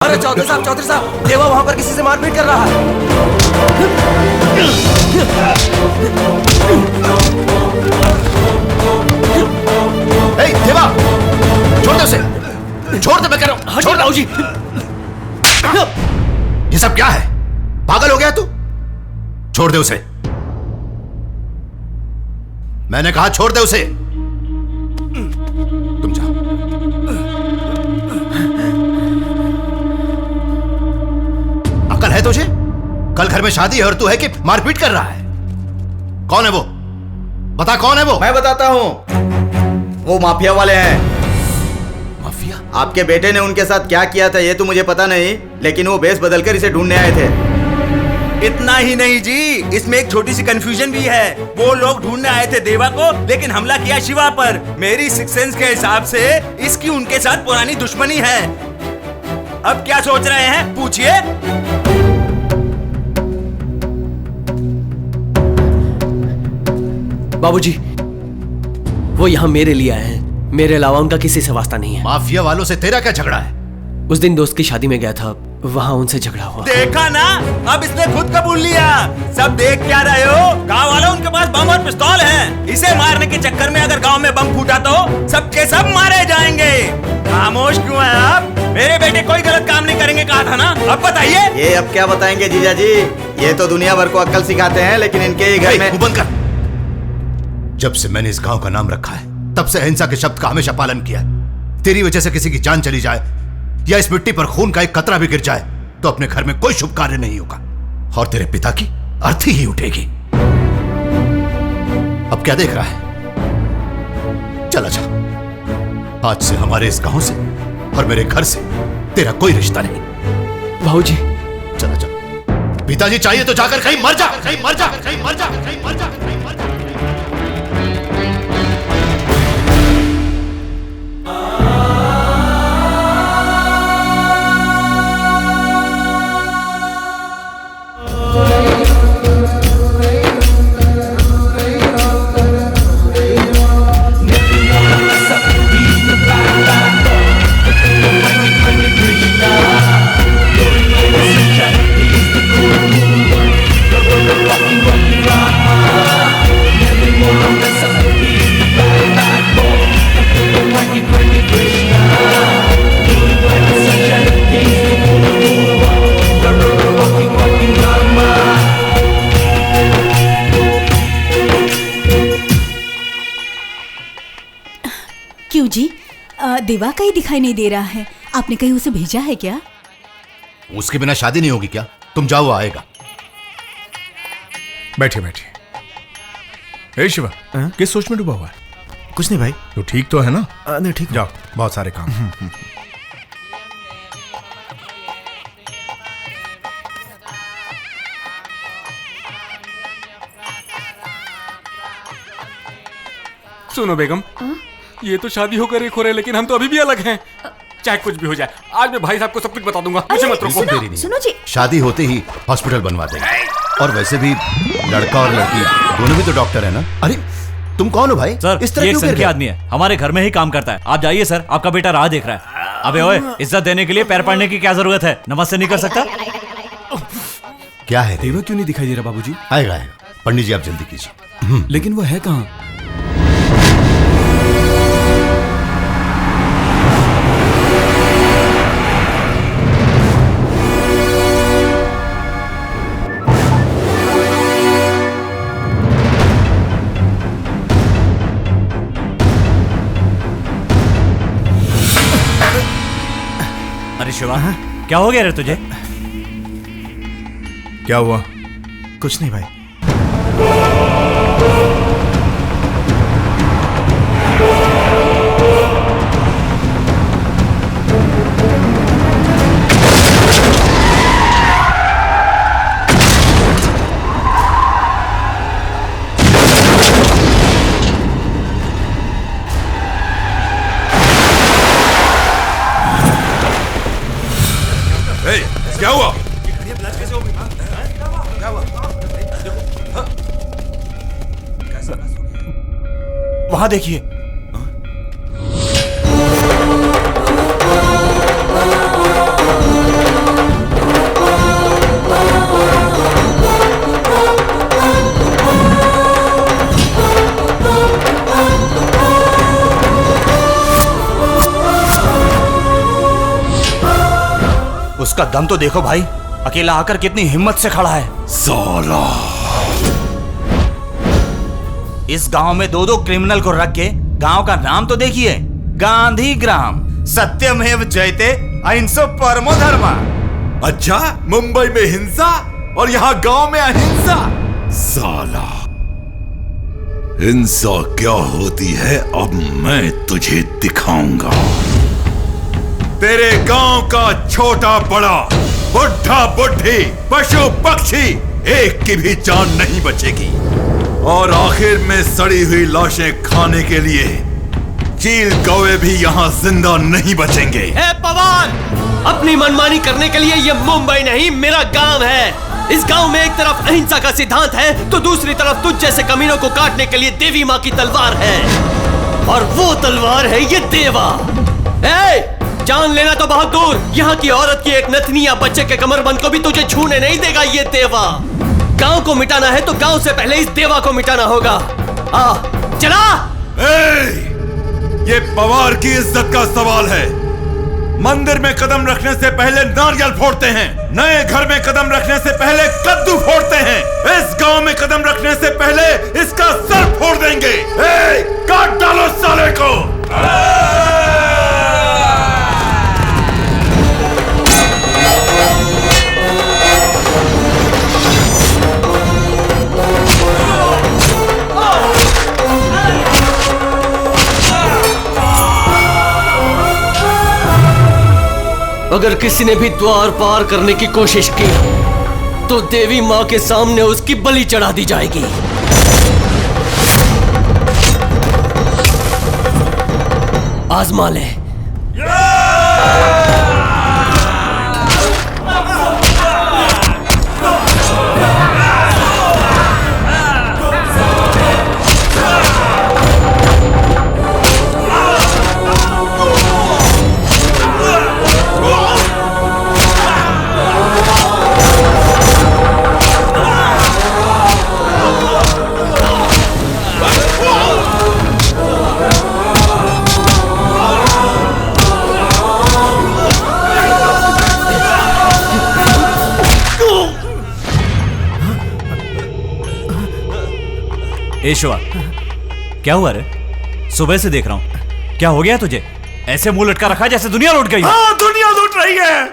अरे चौधरी साहब, देवा वहां पर किसी से मारपीट कर रहा है। देवा, छोड़ दे उसे, छोड़ दे, मैं कह रहा हूं, छोड़ दो जी। ये सब क्या है? पागल हो गया तू? छोड़ दे उसे, मैंने कहा छोड़ दे उसे। तुम जाओ। अकल है तुझे? कल घर में शादी है और तू है कि मारपीट कर रहा है? कौन है वो? बता कौन है वो? मैं बताता हूं, वो माफिया वाले हैं। माफिया? आपके बेटे ने उनके साथ क्या किया था ये तो मुझे पता नहीं, लेकिन वो भेष बदलकर इसे ढूंढने आए थे। इतना ही नहीं जी, इसमें एक छोटी सी कंफ्यूजन भी है। वो लोग ढूंढने आए थे देवा को, लेकिन हमला किया शिवा पर। मेरी सिक्स सेंस के हिसाब से इसकी उनके साथ पुरानी दुश्मनी है। अब क्या सोच रहे हैं, पूछिए। बाबूजी, वो यहाँ मेरे लिए आए हैं, मेरे अलावा उनका किसी से वास्ता नहीं है। माफिया वालों से तेरा क्या झगड़ा है? उस दिन दोस्त की शादी में गया था, वहाँ उनसे झगड़ा हुआ। देखा ना, अब इसने खुद कबूल लिया। सब देख क्या रहे हो? गांव वालों उनके पास बम और पिस्तौल हैं। इसे मारने के चक्कर में अगर गांव में बम फूटा तो सबके सब मारे जाएंगे। खामोश क्यों हैं आप? मेरे बेटे कोई गलत काम नहीं करेंगे कहा था ना, अब बताइए। ये अब क्या बताएंगे जीजा जी, ये तो दुनिया भर को अक्ल सिखाते हैं, लेकिन इनके ही घर में। बंद कर। जब से मैंने इस गांव का नाम रखा है, तब से अहिंसा के शब्द का हमेशा पालन किया है। तेरी वजह से किसी की जान चली जाए या इस मिट्टी पर खून का एक कतरा भी गिर जाए तो अपने घर में कोई शुभ कार्य नहीं होगा और तेरे पिता की अर्थी ही उठेगी। अब क्या देख रहा है? चला जा। आज से हमारे इस गांव से और मेरे घर से तेरा कोई रिश्ता नहीं। भाऊजी, चला जा। पिताजी चाहिए तो जाकर कहीं मर जा, कहीं मर जा, कहीं मर जा, कहीं मर जा, कहीं मर जा। क्यों जी, देवा कहीं दिखाई नहीं दे रहा है। आपने कहीं उसे भेजा है क्या? उसके बिना शादी नहीं होगी क्या? तुम जाओ, वो आएगा। बैठिए बैठिए। हे शिवा, किस सोच में डूबा हुआ है? कुछ नहीं भाई। तो ठीक तो है ना? नहीं ठीक। जाओ, बहुत सारे काम। सुनो बेगम, ये तो शादी होकर एक हो रहे, लेकिन हम तो अभी भी अलग हैं। चाहे कुछ भी हो जाए, आज मैं भाई साहब को सब कुछ बता दूंगा। मुझे मत रोको। देरी नहीं। सुनो जी, शादी होते ही हॉस्पिटल बनवा देंगे। और वैसे भी लड़का और लड़की दोनों भी तो डॉक्टर है ना। अरे तुम कौन हो भाई? सर, इस तरह ये क्यों एक कर के आदमी है, हमारे घर में ही काम करता है। आप जाइए सर, आपका बेटा राह देख रहा है। अबे ओए, इज्जत देने के लिए पैर पड़ने की क्या जरूरत है? नमस्ते नहीं कर सकता? क्या है? देवा क्यों नहीं दिखाई दे रहा बाबूजी? आएगा आएगा। पंडित जी आप जल्दी कीजिए। लेकिन वो है कहाँ? अरे शिवा, क्या हो गया रे तुझे? क्या हुआ? कुछ नहीं भाई। क्या हुआ? वहां देखिए। उसका दम तो देखो भाई, अकेला आकर कितनी हिम्मत से खड़ा है। साला इस गांव में 2-2 क्रिमिनल को रख के गांव का नाम तो देखिए, गांधी ग्राम। सत्यमेव जयते अहिंसो परमो धर्मा। अच्छा, मुंबई में हिंसा और यहाँ गांव में अहिंसा। साला हिंसा क्या होती है अब मैं तुझे दिखाऊंगा। तेरे गांव का छोटा बड़ा, बुढ़ा बुढ़ी, पशु पक्षी, एक की भी जान नहीं बचेगी। और आखिर में सड़ी हुई लाशें खाने के लिए चील कौवे भी यहाँ जिंदा नहीं बचेंगे। ए पवन, अपनी मनमानी करने के लिए ये मुंबई नहीं मेरा गांव है। इस गांव में एक तरफ अहिंसा का सिद्धांत है तो दूसरी तरफ तुझ जैसे कमीनों को काटने के लिए देवी माँ की तलवार है, और वो तलवार है ये देवा। जान लेना तो बहुत दूर, यहाँ की औरत की एक नथनी या बच्चे के कमरबंद को भी तुझे छूने नहीं देगा ये देवा। गांव को मिटाना है तो गांव से पहले इस देवा को मिटाना होगा। चला। ये पवार की इज्जत का सवाल है। मंदिर में कदम रखने से पहले नारियल फोड़ते हैं, नए घर में कदम रखने से पहले कद्दू फोड़ते हैं। इस गांव में कदम रखने से पहले इसका सर फोड़ देंगे। काट डालो साले को। अगर किसी ने भी द्वार पार करने की कोशिश की तो देवी माँ के सामने उसकी बलि चढ़ा दी जाएगी। आजमा ले। शिवा, क्या हुआ रे? सुबह से देख रहा हूं, क्या हो गया तुझे? ऐसे मुंह लटका रखा जैसे दुनिया लूट गई। हाँ, दुनिया लूट रही है।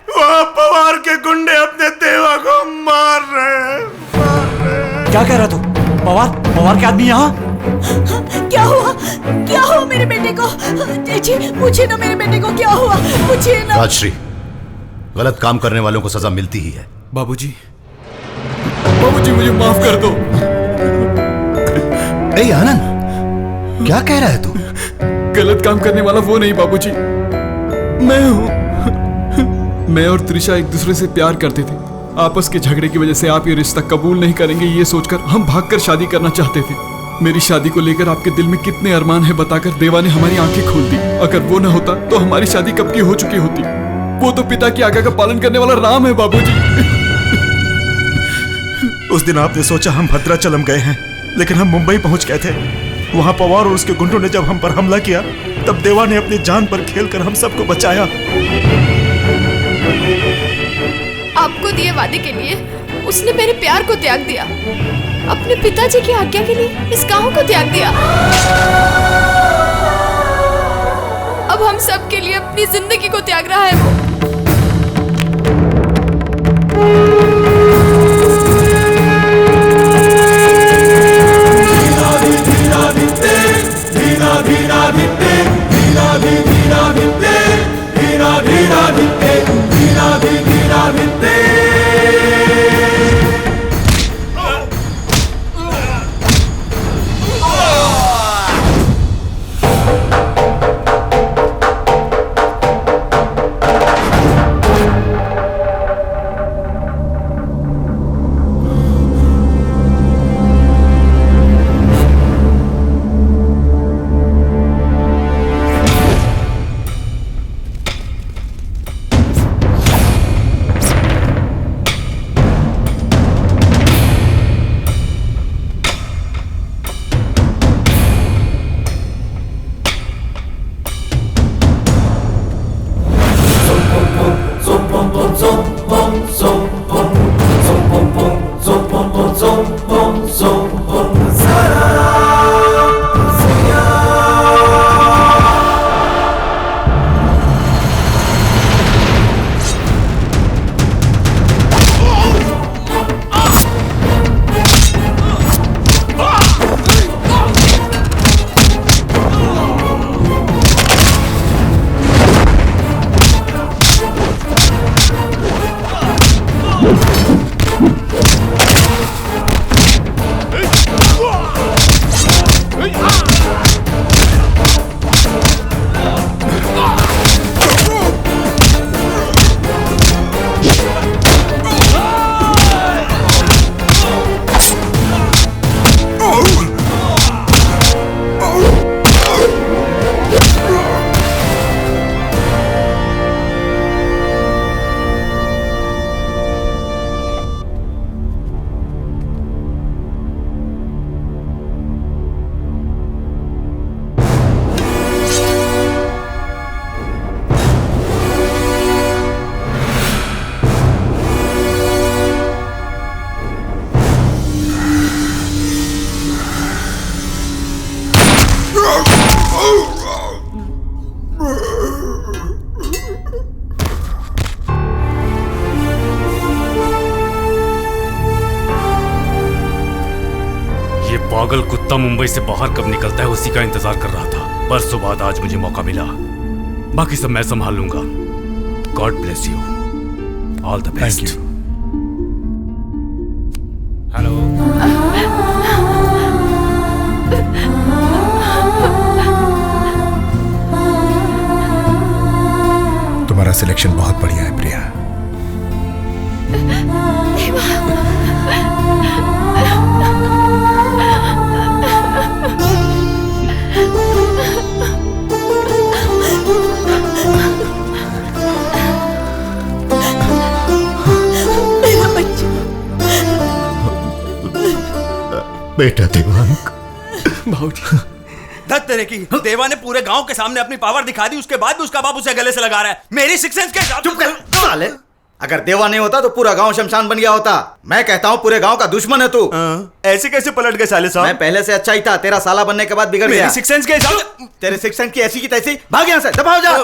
वहाँ पवार के गुंडे अपने देवा को मार रहे हैं। क्या कह रहा तू? पवार के आदमी यहाँ? क्या हुआ मेरे बेटे को? जी पूछिए ना, मेरे बेटे को क्या हुआ? पूछिए ना। राजश्री, गलत काम करने वालों को सजा मिलती ही है। बाबूजी मुझे माफ कर दो। आनंद, क्या कह रहा है तू? गलत काम करने वाला वो नहीं बाबूजी, मैं हूं। मैं और त्रिशा एक दूसरे से प्यार करते थे। आपस के झगड़े की वजह से आप ये रिश्ता कबूल नहीं करेंगे ये सोचकर हम भागकर शादी करना चाहते थे। मेरी शादी को लेकर आपके दिल में कितने अरमान है बताकर देवा ने हमारी आंखें खोल दी। अगर वो न होता तो हमारी शादी कब की हो चुकी होती। वो तो पिता की आज्ञा का पालन करने वाला राम है बाबूजी। उस दिन आपने सोचा हम भद्राचलम गए हैं, लेकिन हम मुंबई पहुंच गए थे। वहां पवार और उसके गुंडों ने जब हम पर हमला किया तब देवा ने अपनी जान पर खेलकर हम सबको बचाया। आपको दिए वादे के लिए उसने मेरे प्यार को त्याग दिया, अपने पिताजी की आज्ञा के लिए इस गांव को त्याग दिया। अब हम सब के लिए अपनी जिंदगी को त्याग रहा है वो। पागल कुत्ता मुंबई से बाहर कब निकलता है उसी का इंतजार कर रहा था। परसों बाद आज मुझे मौका मिला, बाकी सब मैं संभाल लूंगा। God bless you, all the best. Hello. तुम्हारा सिलेक्शन बहुत बढ़िया है प्रिया। मेरा बच्चा, बेटा देवांग। भाऊजी धत तेरे की, देवा ने पूरे गांव के सामने अपनी पावर दिखा दी, उसके बाद भी उसका बाप उसे गले से लगा रहा है। मेरी सिक्स सेंस के हिसाब से। चुप कर साले। अगर देवा नहीं होता तो पूरा गांव शमशान बन गया होता। मैं कहता हूँ पूरे गांव का दुश्मन है तू। ऐसे कैसे पलट गए साले साहब? मैं पहले से अच्छा ही था, तेरा साला बनने के बाद बिगड़ गया। मेरी सिक्स सेंस के हिसाब से। तेरे सिक्स सेंस की ऐसी की तैसी। भाग यहाँ से, दबाओ जाओ।